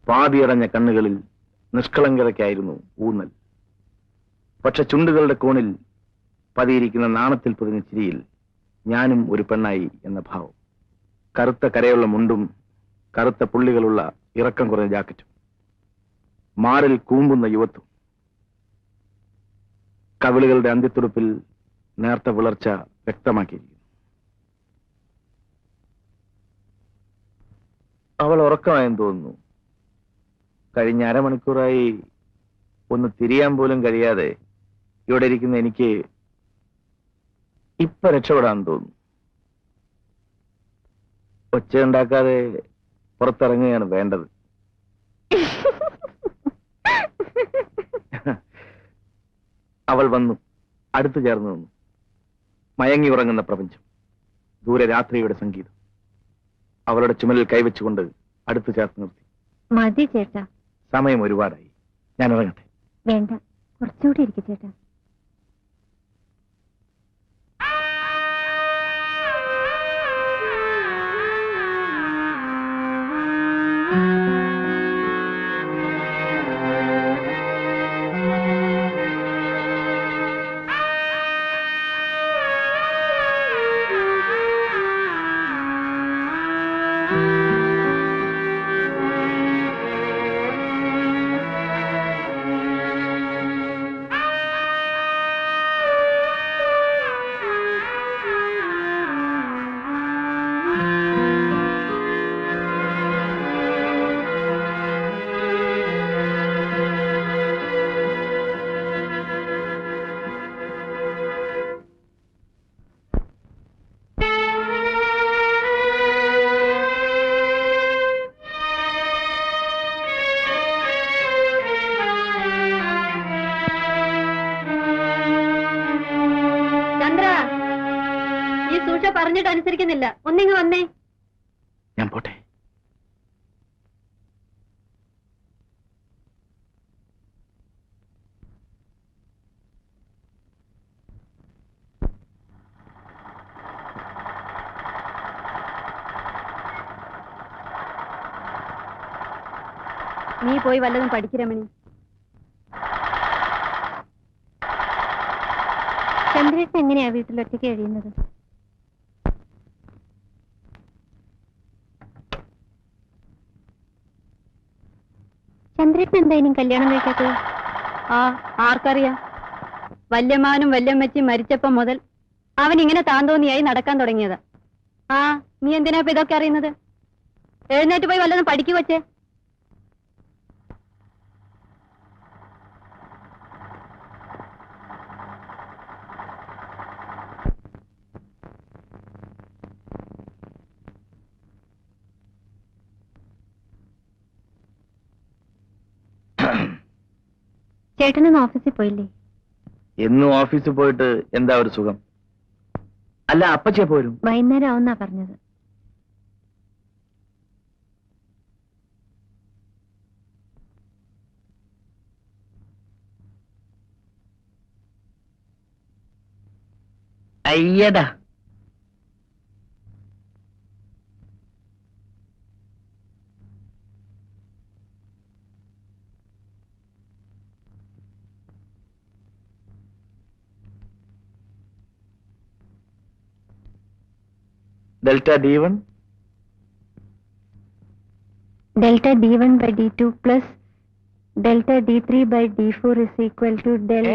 പാതിയടഞ്ഞ കണ്ണുകളിൽ നിഷ്കളങ്കതയ്ക്കായിരുന്നു ഊന്നൽ. പക്ഷെ ചുണ്ടുകളുടെ കോണിൽ പതിയിരിക്കുന്ന നാണത്തിൽ പൊതിഞ്ഞ ചിരിയിൽ ഞാനും ഒരു പെണ്ണായി എന്ന ഭാവം. കറുത്ത കരയുള്ള മുണ്ടും കറുത്ത പുള്ളികളുള്ള ഇറക്കം കുറഞ്ഞ ജാക്കറ്റും, മാറിൽ കൂമ്പുന്ന യുവത്വം, കവിളുകളുടെ അന്ത്യത്തുടുപ്പിൽ നേർത്ത വിളർച്ച വ്യക്തമാക്കിയിരിക്കുന്നു. അവൾ ഉറക്കമായെന്ന് തോന്നുന്നു. കഴിഞ്ഞ അരമണിക്കൂറായി ഒന്ന് തിരിയാൻ പോലും കഴിയാതെ ഇവിടെ ഇരിക്കുന്ന എനിക്ക് ഇപ്പൊ രക്ഷപ്പെടാൻ തോന്നുന്നു. ഒച്ചയുണ്ടാക്കാതെ പുറത്തിറങ്ങുകയാണ് വേണ്ടത്. അവൾ വന്നു, അടുത്തു ചേർന്ന് നിന്നു. മയങ്ങി ഉറങ്ങുന്ന പ്രപഞ്ചം, ദൂരെ രാത്രിയുടെ സംഗീതം. അവളുടെ ചുമലിൽ കൈവച്ചുകൊണ്ട് അടുത്തു ചേർത്ത് നിർത്തി. മതി ചേട്ടാ, സമയം ഒരുപാടായി, ഞാൻ ഇറങ്ങട്ടെ. വേണ്ട, കുറച്ചുകൂടി ഇരിക്കും ചേട്ടാ. പറഞ്ഞിട്ട് അനുസരിക്കുന്നില്ല, ഒന്നിങ്ങ് വന്നേ. ഞാൻ പോട്ടെ. നീ പോയി വല്ലതും പഠിക്കരമണി. ചന്ദ്രേട്ടൻ എങ്ങനെയാ വീട്ടിലൊറ്റയ്ക്ക് കഴിയുന്നത്? ചന്ദ്രേട്ടൻ എന്താ ഇനി കല്യാണം കഴിക്കാത്തത്? ആർക്കറിയാം. വല്യമാനും വല്യമ്മച്ചും മരിച്ചപ്പം മുതൽ അവൻ ഇങ്ങനെ താന്തോന്നിയായി നടക്കാൻ തുടങ്ങിയത്. നീ എന്തിനാ ഇപ്പൊ ഇതൊക്കെ അറിയുന്നത്? എഴുന്നേറ്റ് പോയി വല്ലതും പഠിക്കു വച്ചേ. ചേട്ടനൊന്ന് ഓഫീസിൽ പോയില്ലേ? എന്നും ഓഫീസിൽ പോയിട്ട് എന്താ ഒരു സുഖം? അല്ല, അപ്പച്ചേ പോരും. വൈകുന്നേരം ആവുന്നാ പറഞ്ഞത്. അയ്യടാ, delta d1 delta d1 by d2 plus delta d3 by d4 is equal to del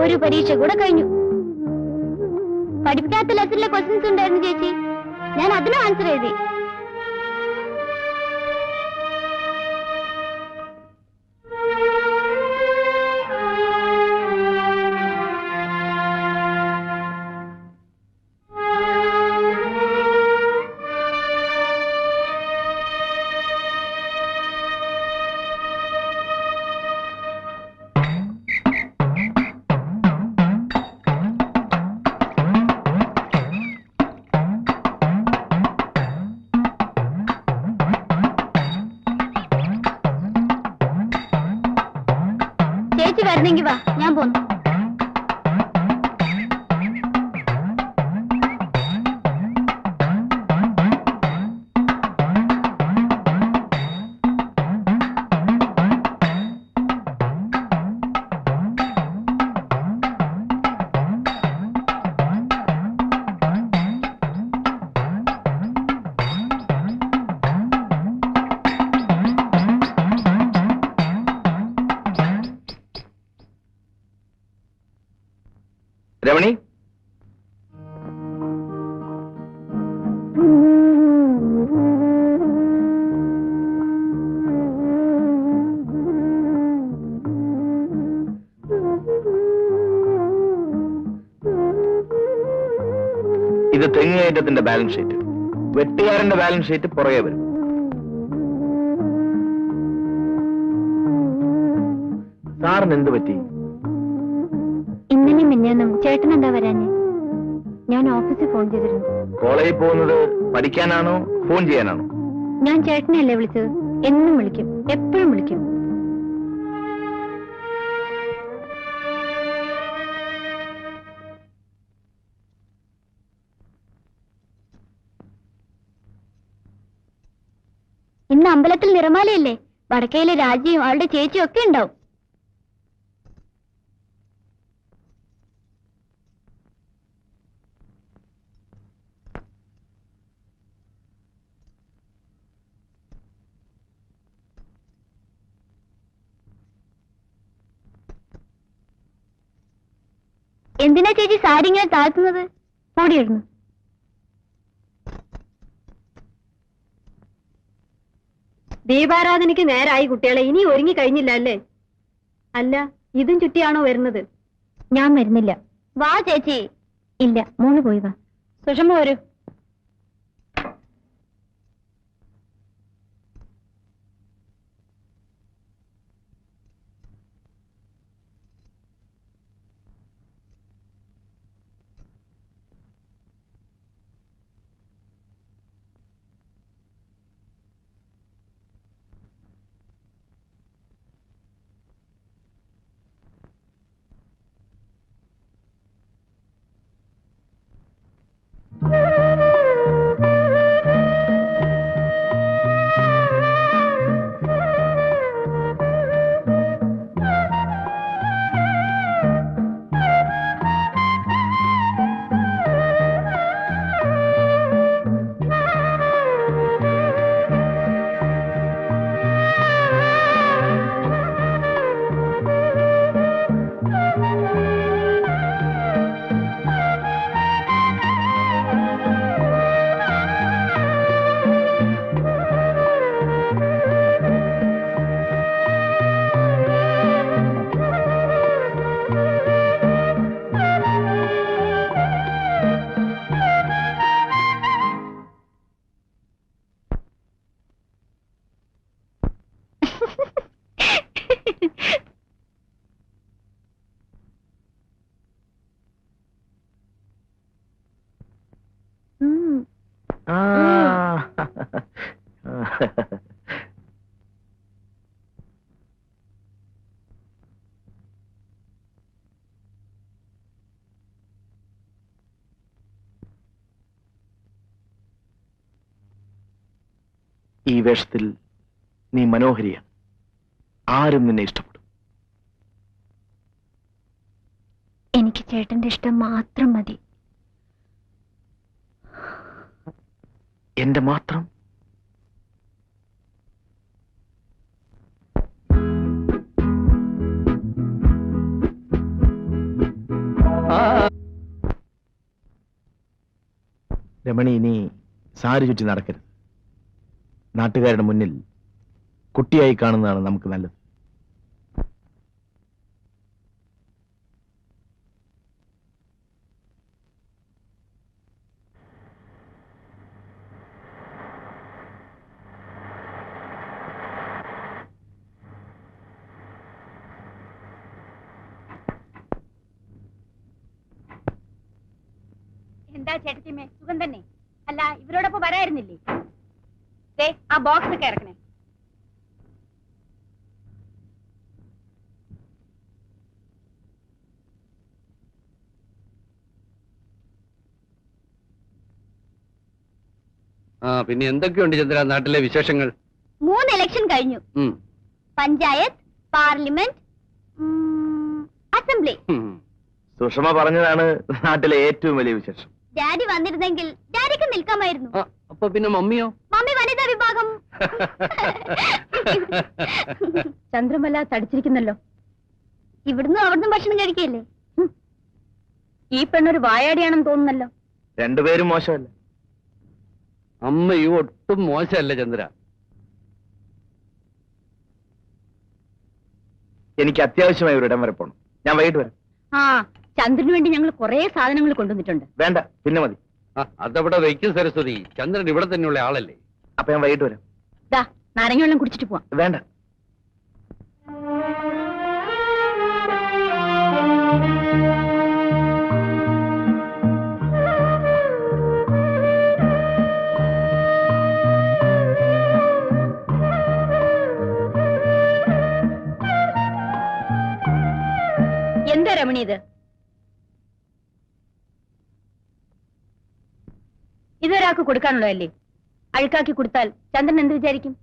ഒരു പരീക്ഷ കൂടെ കഴിഞ്ഞു. പഠിപ്പിക്കാത്ത ലെസണിലെ ക്വസ്റ്റ്യൻസ് ഉണ്ടായിരുന്നു ചേച്ചി. ഞാൻ അതിനും ആൻസർ എഴുതി. ചേച്ചി വരുന്നെങ്കി വാ, ഞാൻ പോന്നു. രമണി, ഇത് തെങ്ങുകയറ്റത്തിന്റെ ബാലൻസ് ഷീറ്റ്. വെട്ടുകാരന്റെ ബാലൻസ് ഷീറ്റ് പുറകെ വരും. സാറിന് എന്ത് പറ്റി? ഇന്നലെ മിന്നാന്നും ചേട്ടൻ എന്താ വരാഞ്ഞേ? ഞാൻ ഓഫീസിൽ ഫോൺ ചെയ്തിരുന്നു. കോളേജിൽ പോകുന്നത് പഠിക്കാനാണോ ഫോൺ ചെയ്യാനാണോ? ഞാൻ ചേട്ടനെയല്ലേ വിളിച്ചത്. എന്നും വിളിക്കും, എപ്പോഴും വിളിക്കും. ഇന്ന് അമ്പലത്തിൽ നിറമാലയല്ലേ? വടക്കയിലെ രാജിയും അവളുടെ ചേച്ചിയും ഒക്കെ ഉണ്ടാവും. എന്തിനാ ചേച്ചി സാരി ഇങ്ങനെ താഴ്ത്തുന്നത്? ഓടിയിടുന്നു. ദീപാരാധനയ്ക്ക് നേരായി കുട്ടികളെ. ഇനി ഒരുങ്ങി കഴിഞ്ഞില്ല അല്ലേ? അല്ല, ഇതും ചുറ്റിയാണോ വരുന്നത്? ഞാൻ വരുന്നില്ല. വാ ചേച്ചി. ഇല്ല, മോള് പോയി വാ. സുഷമ വരൂ. ഈ വേഷത്തിൽ നീ മനോഹരിയാണ്. ആരും നിന്നെ ഇഷ്ടപ്പെടും. എനിക്ക് ചേട്ടന്റെ ഇഷ്ടം മാത്രം മതി. എന്റെ മാത്രം? രമണി ഇനി സാരി ചുറ്റി നടക്കരുത്. നാട്ടുകാരുടെ മുന്നിൽ കുട്ടിയായി കാണുന്നതാണ് നമുക്ക് നല്ലത്. എന്താ ചേട്ടത്തിമേ, സുഖം തന്നെ? അല്ല, ഇവരോടൊപ്പം വരായിരുന്നില്ലേ? ആ ബോക്സ് ഒക്കെ ഇറക്കണേ. പിന്നെ എന്തൊക്കെയുണ്ട് ചന്ദ്ര നാട്ടിലെ വിശേഷങ്ങൾ? 3 ഇലക്ഷൻ കഴിഞ്ഞു. Panchayat, parliament, assembly. സുഷമ പറഞ്ഞതാണ് നാട്ടിലെ ഏറ്റവും വലിയ വിശേഷം. ഡാഡി വന്നിരുന്നെങ്കിൽ ഡാഡിക്ക് നിൽക്കാമായിരുന്നു. അപ്പൊ പിന്നെ മമ്മിയോ? മമ്മി വനിതാ വിഭാഗം. ചന്ദ്രമല തടിച്ചിരിക്കുന്നല്ലോ. ഇവിടുന്ന് അവിടുന്ന് ഭക്ഷണം കഴിക്കല്ലേ? ഈ പെണ്ണൊരു വായാടിയാണെന്ന് തോന്നുന്നല്ലോ. രണ്ടുപേരും മോശമല്ല. അമ്മയും ഒട്ടും മോശമല്ല ചന്ദ്ര. എനിക്ക് അത്യാവശ്യമായി ഒരു ഇടം വരെ പോണം. ഞാൻ വൈകിട്ട് വരാം. ചന്ദ്രന് വേണ്ടി ഞങ്ങൾ കുറെ സാധനങ്ങൾ കൊണ്ടുവന്നിട്ടുണ്ട്. വേണ്ട, പിന്നെ മതി. അതവിടെ വയ്ക്കും സരസ്വതി. ചന്ദ്രൻ ഇവിടെ തന്നെയുള്ള ആളല്ലേ. അപ്പൊ ഞാൻ വൈകിട്ട് വരാം. നാരങ്ങ വെള്ളം കുടിച്ചിട്ട് പോവാം. വേണ്ട. എന്താ രമണി ഇത്? ഇതൊരാൾക്ക് കൊടുക്കാനുള്ളതല്ലേ? അഴുക്കാക്കി കൊടുത്താൽ ചന്ദ്രൻ എന്ത് വിചാരിക്കും?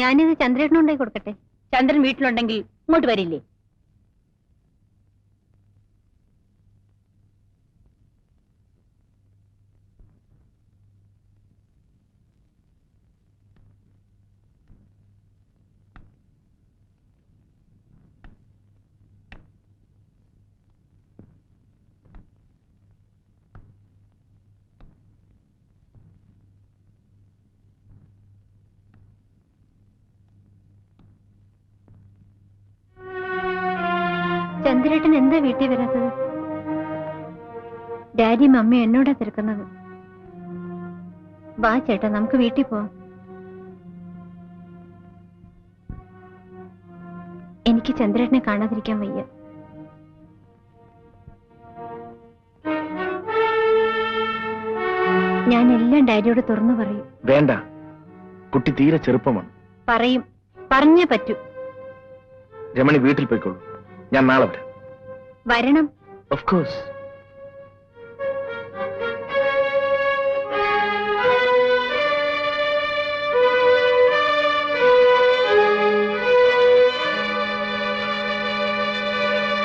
ഞാനിത് ചന്ദ്രേട്ടനുണ്ടായി കൊടുക്കട്ടെ. ചന്ദ്രൻ വീട്ടിലുണ്ടെങ്കിൽ ഇങ്ങോട്ട് വരില്ലേ? ചന്ദ്രേട്ടൻ എന്താ വീട്ടിൽ വരാത്തത്? ഡാഡി മമ്മി എന്നോടാ തിരക്കുന്നത്. വാ ചേട്ടാ, നമുക്ക് വീട്ടിൽ പോവാം. എനിക്ക് ചന്ദ്രേട്ടനെ കാണാതിരിക്കാൻ വയ്യ. ഞാൻ എല്ലാം ഡാഡിയോട് തുറന്നു പറയും. വേണ്ട, കുട്ടി തീരെ ചെറുപ്പമാണ്. പറയും, പറഞ്ഞേ പറ്റൂ. രമണി വീട്ടിൽ പോയിക്കോളൂ. ഞാൻ നാളെ വരാം. വരണം. Of course.